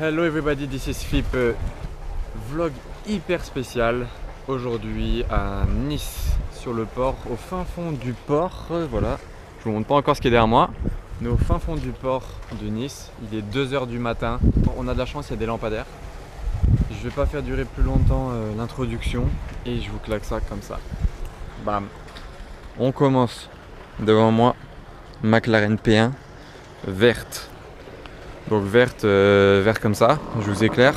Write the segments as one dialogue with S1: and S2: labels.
S1: Hello everybody, this is Philippe. Vlog hyper spécial aujourd'hui à Nice, sur le port, au fin fond du port. Voilà, je vous montre pas encore ce qui est derrière moi, mais au fin fond du port de Nice. Il est 2 h du matin. On a de la chance, il y a des lampadaires. Je vais pas faire durer plus longtemps l'introduction et je vous claque ça comme ça. Bam. On commence. Devant moi, McLaren P1 verte. Donc verte, vert comme ça, je vous éclaire.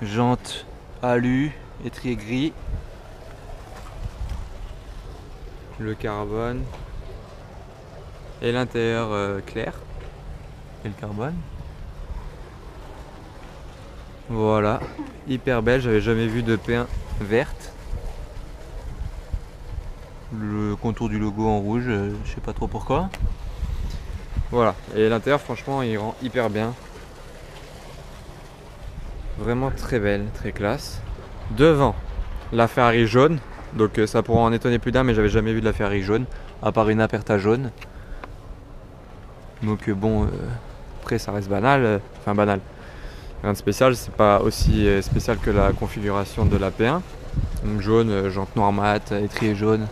S1: Jantes alu, étrier gris. Le carbone. Et l'intérieur clair. Et le carbone. Voilà, hyper belle, j'avais jamais vu de P1 verte. Le contour du logo en rouge, je sais pas trop pourquoi. Voilà, et l'intérieur franchement il rend hyper bien. Vraiment très belle, très classe. Devant, la Ferrari jaune. Donc ça pourra en étonner plus d'un, mais j'avais jamais vu de la Ferrari jaune, à part une Aperta jaune. Donc bon, après ça reste banal, enfin banal. Rien de spécial, c'est pas aussi spécial que la configuration de la P1. Donc jaune, jante noir mat, étrier jaune.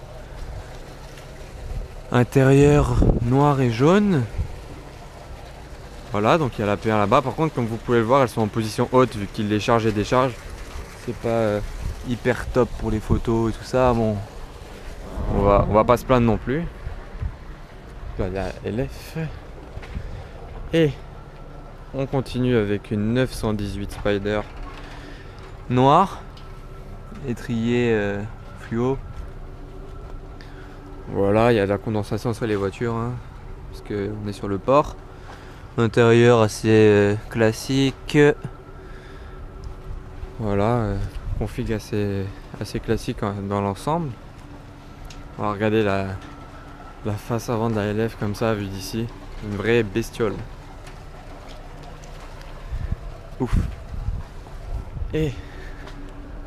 S1: Intérieur noir et jaune. Voilà, donc il y a la P1 là-bas. Par contre, comme vous pouvez le voir, elles sont en position haute vu qu'il les charge et décharge. C'est pas hyper top pour les photos et tout ça. Bon, on va pas se plaindre non plus. Là, il y a LF. Et on continue avec une 918 Spider noire, étrier fluo. Voilà, il y a de la condensation sur les voitures, hein, parce qu'on est sur le port. Intérieur assez classique. Voilà, config assez classique dans l'ensemble. On va regarder la face avant de la LF comme ça, vue d'ici. Une vraie bestiole. Ouf. Et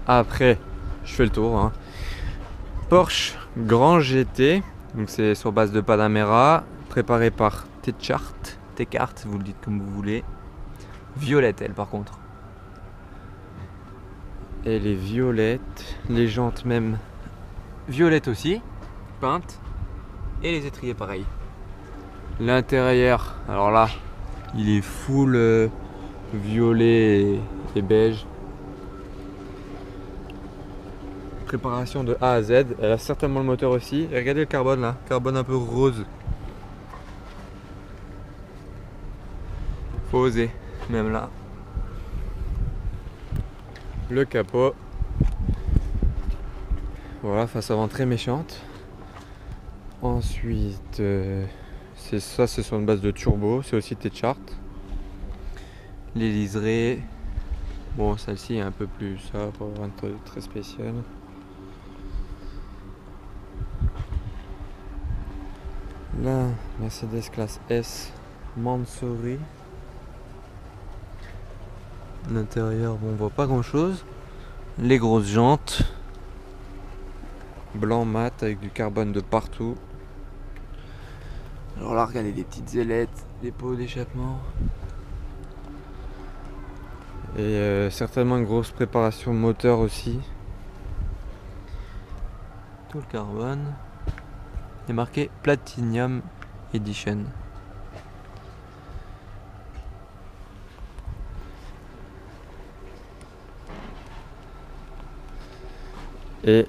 S1: après, je fais le tour, hein. Porsche Grand GT, donc c'est sur base de Panamera, préparé par T-Cart, vous le dites comme vous voulez. Violette elle par contre. Elle est violette, les jantes même violettes aussi, peintes, et les étriers pareil. L'intérieur, alors là, il est full violet et beige. Préparation de A à Z, elle a certainement le moteur aussi. Et regardez le carbone là, carbone un peu rose. Faut oser, même là. Le capot. Voilà, face avant très méchante. Ensuite, c'est sur une base de turbo, c'est aussi T-Chart. Les liserés. Bon, celle-ci est un peu plus sobre, rien de très spécial. La Mercedes classe S Mansouri. L'intérieur, bon, on voit pas grand chose. Les grosses jantes. Blanc mat avec du carbone de partout. Alors là, regardez les petites ailettes, les pots d'échappement. Et certainement une grosse préparation moteur aussi. Tout le carbone. Il est marqué Platinum Edition. Et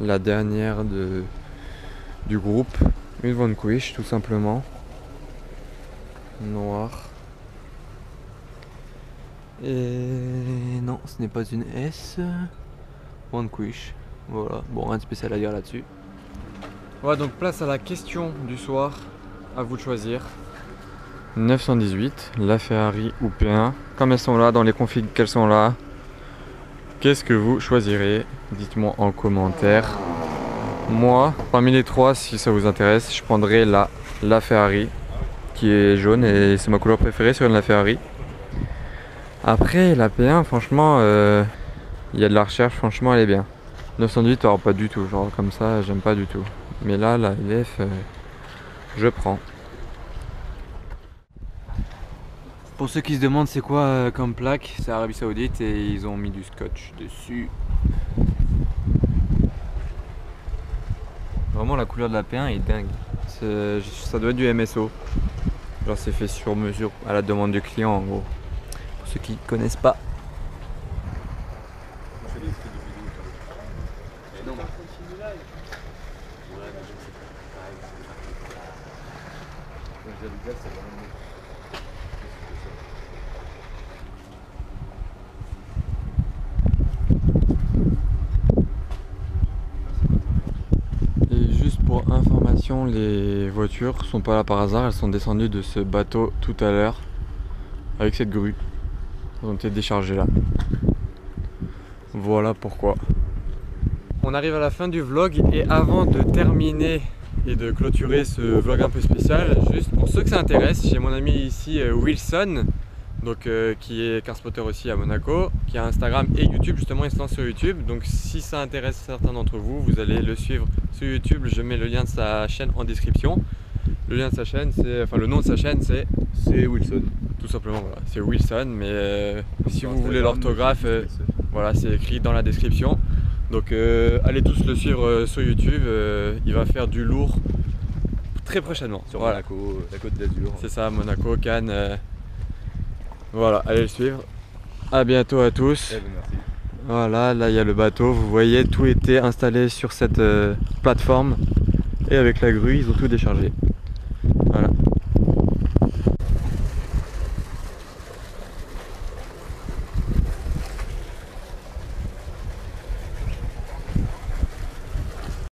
S1: la dernière du groupe, une Vanquish tout simplement. Noire. Et non, ce n'est pas une S. Vanquish. Voilà, bon, rien de spécial à dire là-dessus. Voilà, donc place à la question du soir, à vous de choisir. 918, la Ferrari ou P1, comme elles sont là, dans les configs qu'elles sont là, qu'est-ce que vous choisirez? Dites-moi en commentaire. Moi, parmi les trois, si ça vous intéresse, je prendrai la Ferrari, qui est jaune et c'est ma couleur préférée sur une la Ferrari. Après, la P1, franchement, il y a de la recherche, franchement, elle est bien. 918, alors pas du tout, genre comme ça, j'aime pas du tout. Mais là, la LF, je prends. Pour ceux qui se demandent c'est quoi comme plaque, c'est Arabie Saoudite et ils ont mis du scotch dessus. Vraiment la couleur de la P1 est dingue. Ça doit être du MSO. Genre c'est fait sur mesure à la demande du client en gros. Pour ceux qui connaissent pas. Et juste pour information, les voitures sont pas là par hasard, elles sont descendues de ce bateau tout à l'heure avec cette grue. Elles ont été déchargées là. Voilà pourquoi. On arrive à la fin du vlog et avant de terminer et de clôturer ce vlog un peu spécial, juste pour ceux que ça intéresse, j'ai mon ami ici Wilson, donc, qui est car spotter aussi à Monaco, qui a Instagram et YouTube, justement il se lance sur YouTube, donc si ça intéresse certains d'entre vous, vous allez le suivre sur YouTube, je mets le lien de sa chaîne en description. Le lien de sa chaîne, le nom de sa chaîne c'est
S2: Wilson.
S1: Tout simplement, voilà, c'est Wilson, mais si vous voulez l'orthographe, voilà, c'est écrit dans la description. Donc allez tous le suivre sur YouTube, il va faire du lourd très prochainement.
S2: Sur
S1: voilà.
S2: Monaco, la Côte d'Azur.
S1: C'est ça, Monaco, Cannes. Voilà, allez le suivre. À bientôt à tous.
S2: Eh ben, merci.
S1: Voilà, là il y a le bateau, vous voyez, tout était installé sur cette plateforme. Et avec la grue, ils ont tout déchargé. Voilà.